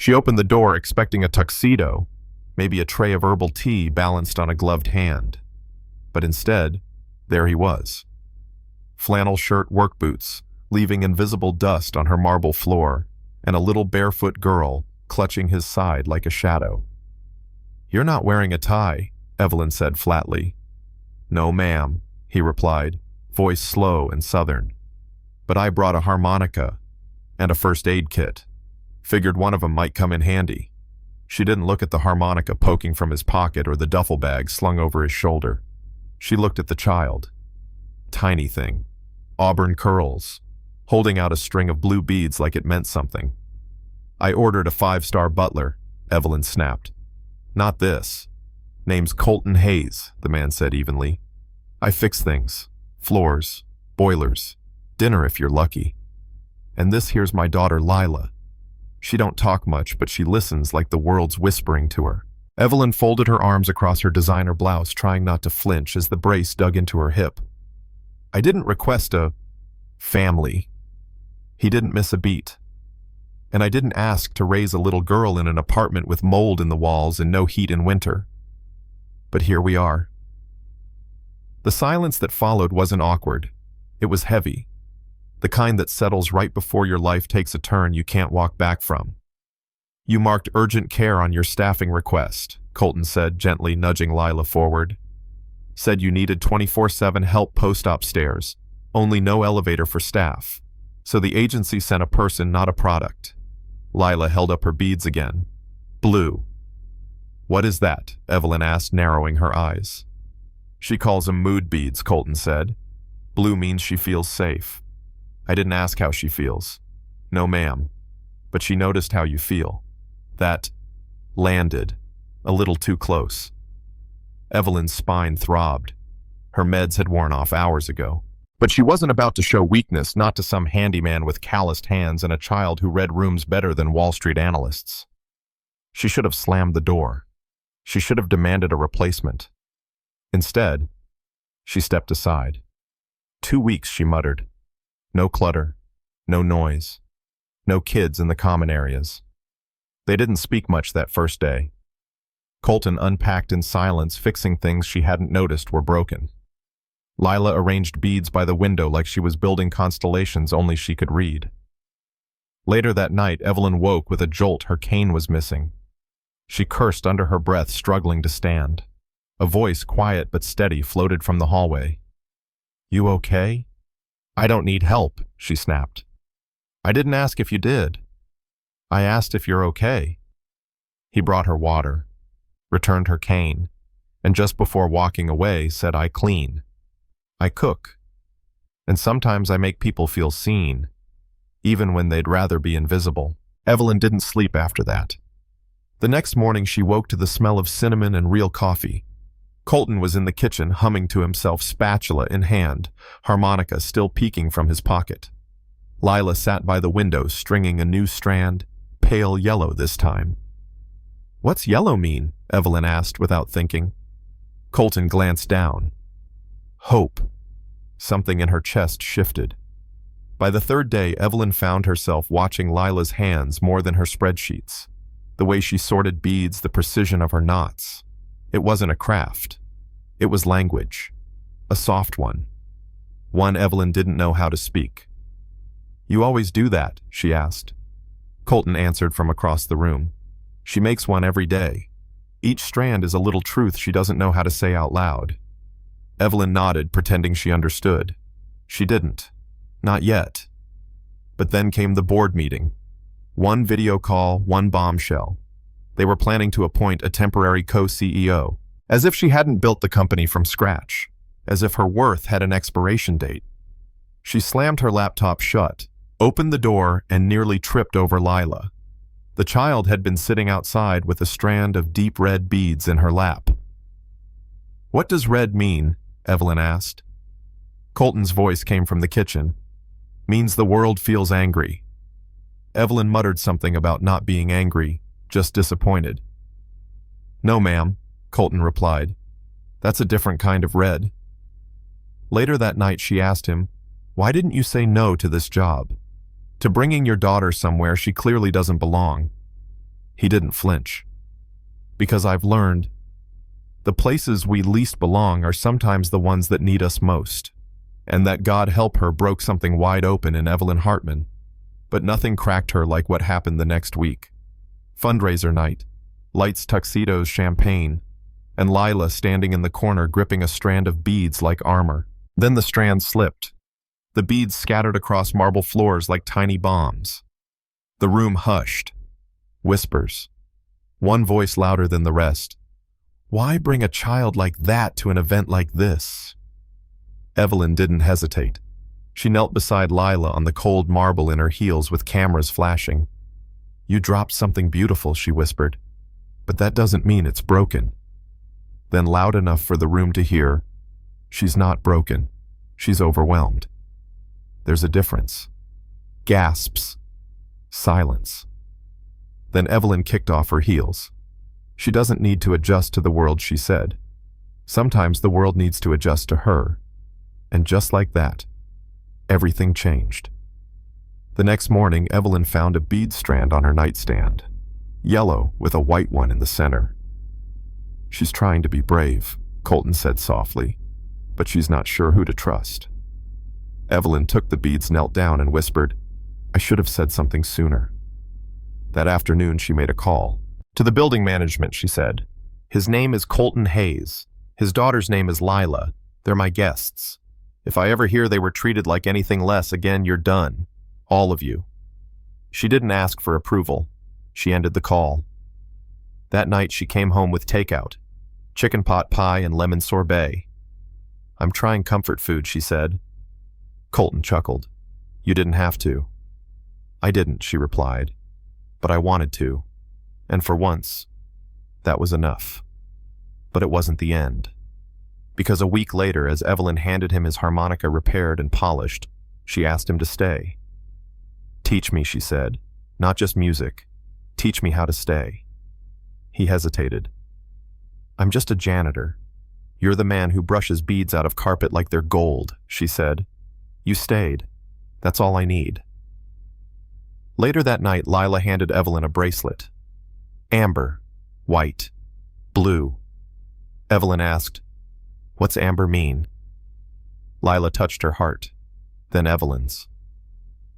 She opened the door expecting a tuxedo, maybe a tray of herbal tea balanced on a gloved hand. But instead, there he was. Flannel shirt work boots, leaving invisible dust on her marble floor, and a little barefoot girl clutching his side like a shadow. "You're not wearing a tie," Evelyn said flatly. "No, ma'am," he replied, voice slow and southern. "But I brought a harmonica and a first aid kit. Figured one of them might come in handy." She didn't look at the harmonica poking from his pocket or the duffel bag slung over his shoulder. She looked at the child. Tiny thing. Auburn curls, holding out a string of blue beads like it meant something. "I ordered a 5-star Butler," Evelyn snapped. "Not this. Name's Colton Hayes," the man said evenly. "I fix things. Floors, boilers, dinner if you're lucky. And this here's my daughter Lila. She don't talk much, but she listens like the world's whispering to her." Evelyn folded her arms across her designer blouse, trying not to flinch as the brace dug into her hip. "I didn't request a family." He didn't miss a beat. "And I didn't ask to raise a little girl in an apartment with mold in the walls and no heat in winter. But here we are." The silence that followed wasn't awkward. It was heavy. The kind that settles right before your life takes a turn you can't walk back from. "You marked urgent care on your staffing request," Colton said, gently nudging Lila forward. "Said you needed 24/7 help post-op stairs, only no elevator for staff. So the agency sent a person, not a product." Lila held up her beads again. "Blue." "What is that?" Evelyn asked, narrowing her eyes. "She calls them mood beads," Colton said. "Blue means she feels safe." "I didn't ask how she feels." "No, ma'am. But she noticed how you feel." That landed a little too close. Evelyn's spine throbbed. Her meds had worn off hours ago. But she wasn't about to show weakness, not to some handyman with calloused hands and a child who read rooms better than Wall Street analysts. She should have slammed the door. She should have demanded a replacement. Instead, she stepped aside. 2 weeks, she muttered. No clutter, no noise, no kids in the common areas. They didn't speak much that first day. Colton unpacked in silence, fixing things she hadn't noticed were broken. Lila arranged beads by the window like she was building constellations only she could read. Later that night, Evelyn woke with a jolt. Her cane was missing. She cursed under her breath, struggling to stand. A voice, quiet but steady, floated from the hallway. "You okay?" "I don't need help," she snapped. "I didn't ask if you did. I asked if you're okay." He brought her water, returned her cane, and just before walking away said, "I clean. I cook. And sometimes I make people feel seen, even when they'd rather be invisible." Evelyn didn't sleep after that. The next morning she woke to the smell of cinnamon and real coffee. Colton was in the kitchen, humming to himself, spatula in hand, harmonica still peeking from his pocket. Lila sat by the window, stringing a new strand, pale yellow this time. "What's yellow mean?" Evelyn asked without thinking. Colton glanced down. Hope. Something in her chest shifted. By the third day, Evelyn found herself watching Lila's hands more than her spreadsheets. The way she sorted beads, the precision of her knots. It wasn't a craft. It was language. A soft one. One Evelyn didn't know how to speak. "You always do that?" she asked. Colton answered from across the room. "She makes one every day. Each strand is a little truth she doesn't know how to say out loud." Evelyn nodded, pretending she understood. She didn't. Not yet. But then came the board meeting. One video call, one bombshell. They were planning to appoint a temporary co-CEO, as if she hadn't built the company from scratch, as if her worth had an expiration date. She slammed her laptop shut, opened the door, and nearly tripped over Lila. The child had been sitting outside with a strand of deep red beads in her lap. "What does red mean?" Evelyn asked. Colton's voice came from the kitchen. "Means the world feels angry." Evelyn muttered something about not being angry, just disappointed. "No, ma'am," Colton replied. "That's a different kind of red." Later that night she asked him, "Why didn't you say no to this job? To bringing your daughter somewhere she clearly doesn't belong?" He didn't flinch. Because I've learned, the places we least belong are sometimes the ones that need us most. And that God help her broke something wide open in Evelyn Hartman. But nothing cracked her like what happened the next week. Fundraiser night, lights, tuxedos, champagne, and Lila standing in the corner gripping a strand of beads like armor. Then the strand slipped. The beads scattered across marble floors like tiny bombs. The room hushed. Whispers. One voice louder than the rest. Why bring a child like that to an event like this? Evelyn didn't hesitate. She knelt beside Lila on the cold marble in her heels with cameras flashing. You dropped something beautiful, she whispered. But that doesn't mean it's broken. Then loud enough for the room to hear, she's not broken. She's overwhelmed. There's a difference. Gasps. Silence. Then Evelyn kicked off her heels. She doesn't need to adjust to the world, she said. Sometimes the world needs to adjust to her. And just like that, everything changed. The next morning, Evelyn found a bead strand on her nightstand, yellow with a white one in the center. She's trying to be brave, Colton said softly, but she's not sure who to trust. Evelyn took the beads, knelt down, and whispered, I should have said something sooner. That afternoon, she made a call. To the building management, she said. His name is Colton Hayes. His daughter's name is Lila. They're my guests. If I ever hear they were treated like anything less again, you're done. All of you. She didn't ask for approval. She ended the call. That night, she came home with takeout, chicken pot pie and lemon sorbet. I'm trying comfort food, she said. Colton chuckled. You didn't have to. I didn't, she replied. But I wanted to. And for once, that was enough. But it wasn't the end. Because a week later, as Evelyn handed him his harmonica repaired and polished, she asked him to stay. Teach me, she said. Not just music. Teach me how to stay. He hesitated. I'm just a janitor. You're the man who brushes beads out of carpet like they're gold, she said. You stayed. That's all I need. Later that night, Lila handed Evelyn a bracelet. Amber, white, blue. Evelyn asked, What's amber mean? Lila touched her heart, then Evelyn's.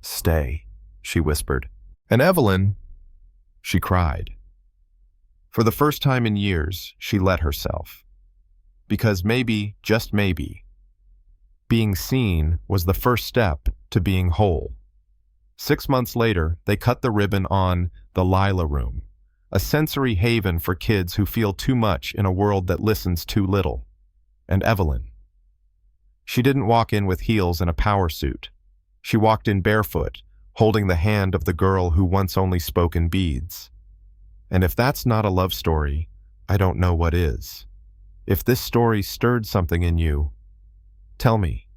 Stay, she whispered. And Evelyn, she cried. For the first time in years, she let herself. Because maybe, just maybe, being seen was the first step to being whole. 6 months later, they cut the ribbon on the Lila Room, a sensory haven for kids who feel too much in a world that listens too little. And Evelyn. She didn't walk in with heels and a power suit. She walked in barefoot, holding the hand of the girl who once only spoke in beads. And if that's not a love story, I don't know what is. If this story stirred something in you, tell me.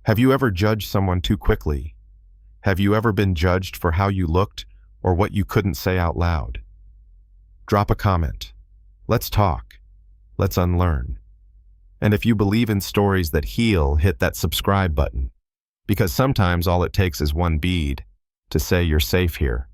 Have you ever judged someone too quickly? Have you ever been judged for how you looked or what you couldn't say out loud? Drop a comment. Let's talk. Let's unlearn. And if you believe in stories that heal, hit that subscribe button. Because sometimes all it takes is one bead to say you're safe here.